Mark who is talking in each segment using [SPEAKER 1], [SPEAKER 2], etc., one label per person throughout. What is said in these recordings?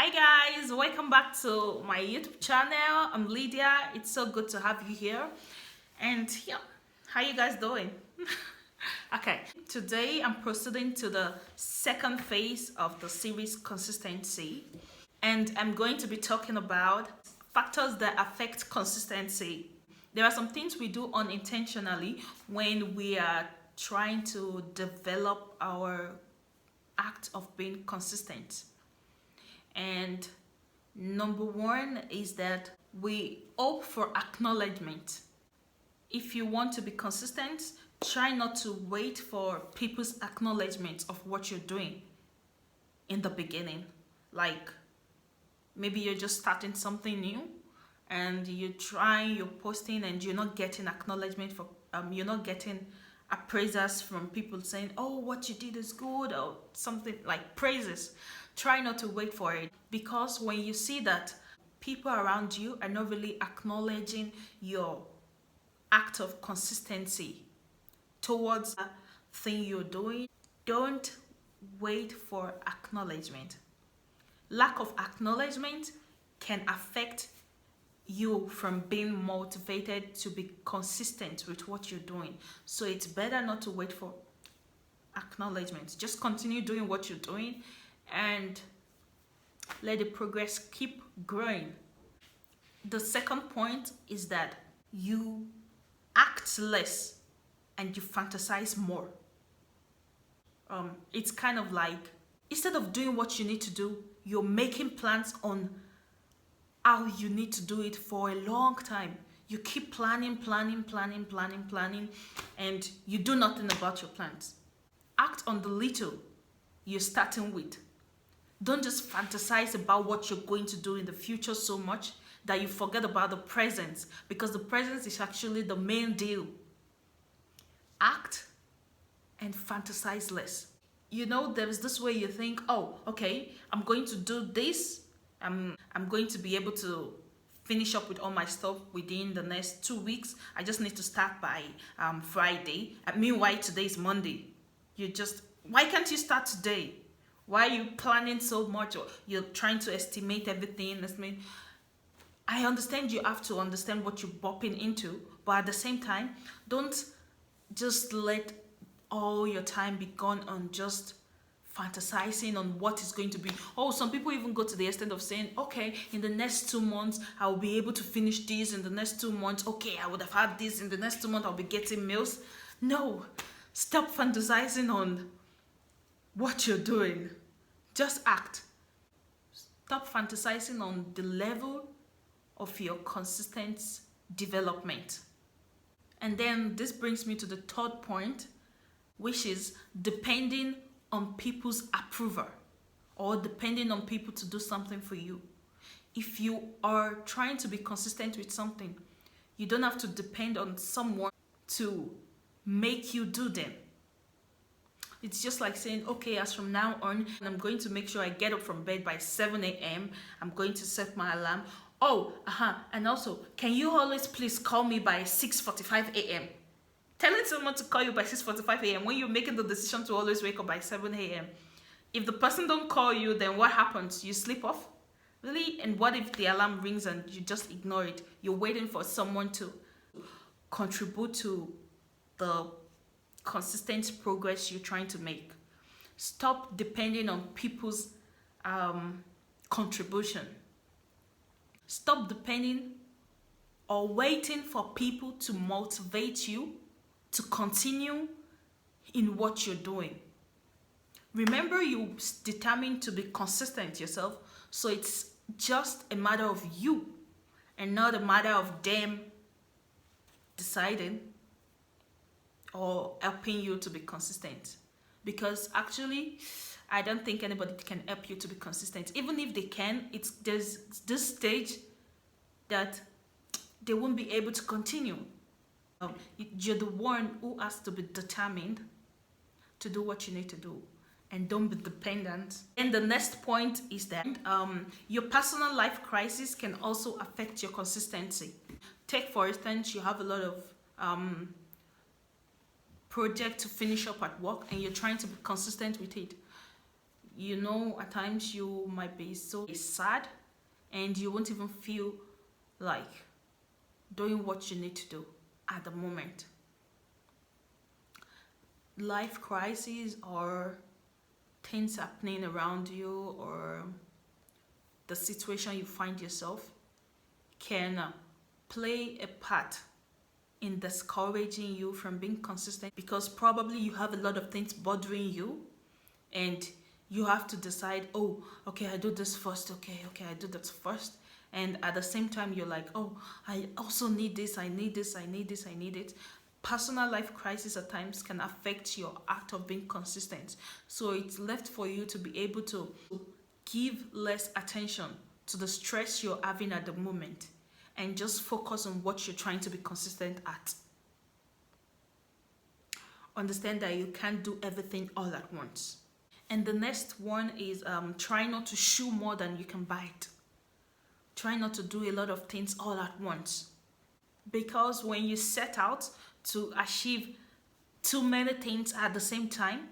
[SPEAKER 1] Hi guys, welcome back to my YouTube channel. I'm Lydia. It's so good to have you here. And yeah, how you guys doing? Okay, today I'm proceeding to the second phase of the series consistency, and I'm going to be talking about factors that affect consistency. There are some things we do unintentionally when we are trying to develop our act of being consistent. And number one is that we hope for acknowledgement. If you want to be consistent, try not to wait for people's acknowledgement of what you're doing in the beginning. Like maybe you're just starting something new and you're posting and you're not getting acknowledgement you're not getting appraisers from people saying, oh, what you did is good, or something like praises. Try not to wait for it, because when you see that people around you are not really acknowledging your act of consistency towards the thing you're doing, don't wait for acknowledgement. Lack of acknowledgement can affect you from being motivated to be consistent with what you're doing. So it's better not to wait for acknowledgement. Just continue doing what you're doing and let the progress keep growing. The second point is that you act less and you fantasize more. It's kind of like, instead of doing what you need to do, you're making plans on how you need to do it for a long time. You keep planning, and you do nothing about your plans. Act on the little you're starting with. Don't just fantasize about what you're going to do in the future so much that you forget about the present, because the present is actually the main deal. Act and fantasize less. There's this way you think, oh, okay, I'm going to do this. I'm going to be able to finish up with all my stuff within the next 2 weeks. I just need to start by Friday. Meanwhile, today is Monday. Why can't you start today? Why are you planning so much? Or you're trying to estimate everything. I understand you have to understand what you're bopping into, but at the same time, don't just let all your time be gone on just fantasizing on what is going to be. Oh, some people even go to the extent of saying, okay, in the next 2 months, I'll be able to finish this. In the next 2 months, okay, I would have had this. In the next 2 months, I'll be getting meals. No, stop fantasizing on what you're doing. Just act. Stop fantasizing on the level of your consistent development. And then this brings me to the third point, which is depending on people's approval or depending on people to do something for you. If you are trying to be consistent with something, you don't have to depend on someone to make you do them. It's just like saying, okay, as from now on, I'm going to make sure I get up from bed by 7 a.m. I'm going to set my alarm. Oh, and also, can you always please call me by 6:45 a.m.? Telling someone to call you by 6:45 a.m. when you're making the decision to always wake up by 7 a.m. If the person don't call you, then what happens? You sleep off? Really? And what if the alarm rings and you just ignore it? You're waiting for someone to contribute to the consistent progress you're trying to make. Stop depending on people's contribution. Stop depending or waiting for people to motivate you to continue in what you're doing. Remember, you determined to be consistent yourself, so it's just a matter of you and not a matter of them deciding or helping you to be consistent. Because actually, I don't think anybody can help you to be consistent. Even if they can, there's this stage that they won't be able to continue. You're the one who has to be determined to do what you need to do, and don't be dependent. And the next point is that your personal life crisis can also affect your consistency. Take, for instance, you have a lot of project to finish up at work and you're trying to be consistent with it. You know, at times you might be so sad and you won't even feel like doing what you need to do at the moment. Life crises or things happening around you, or the situation you find yourself, can play a part in discouraging you from being consistent, because probably you have a lot of things bothering you and you have to decide, oh, okay, I do this first, okay, I do that first. And at the same time, you're like, oh, I also need this, I need this, I need this, I need it. Personal life crisis at times can affect your act of being consistent. So it's left for you to be able to give less attention to the stress you're having at the moment and just focus on what you're trying to be consistent at. Understand that you can't do everything all at once. And the next one is try not to chew more than you can bite. Try not to do a lot of things all at once. Because when you set out to achieve too many things at the same time,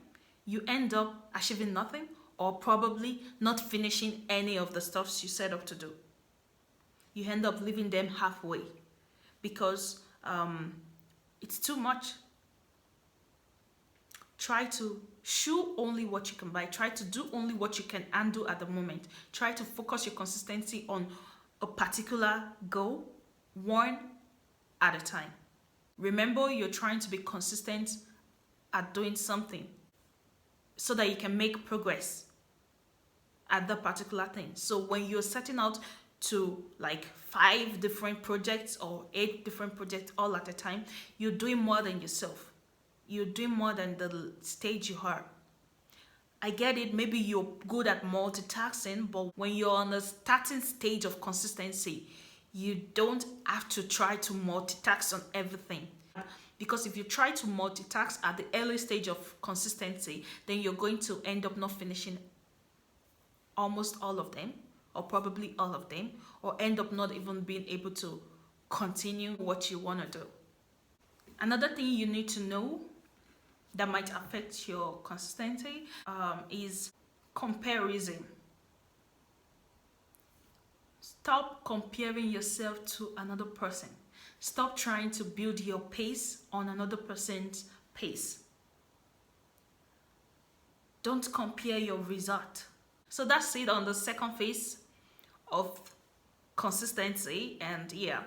[SPEAKER 1] you end up achieving nothing, or probably not finishing any of the stuffs you set up to do. You end up leaving them halfway because it's too much. Try to chew only what you can buy. Try to do only what you can handle at the moment. Try to focus your consistency on a particular goal, one at a time. Remember, you're trying to be consistent at doing something so that you can make progress at that particular thing. So when you're setting out to like 5 different projects or 8 different projects all at a time, you're doing more than yourself. You're doing more than the stage you are. I get it, maybe you're good at multitasking, but when you're on the starting stage of consistency, you don't have to try to multitask on everything. Because if you try to multitask at the early stage of consistency, then you're going to end up not finishing almost all of them, or probably all of them, or end up not even being able to continue what you want to do. Another thing you need to know that might affect your consistency is comparison. Stop comparing yourself to another person. Stop trying to build your pace on another person's pace. Don't compare your result. So that's it on the second phase of consistency. And yeah,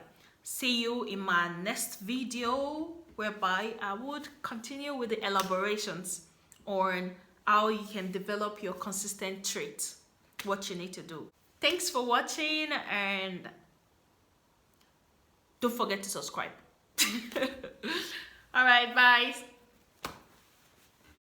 [SPEAKER 1] see you in my next video, whereby I would continue with the elaborations on how you can develop your consistent traits, what you need to do. Thanks for watching, and don't forget to subscribe. All right, bye.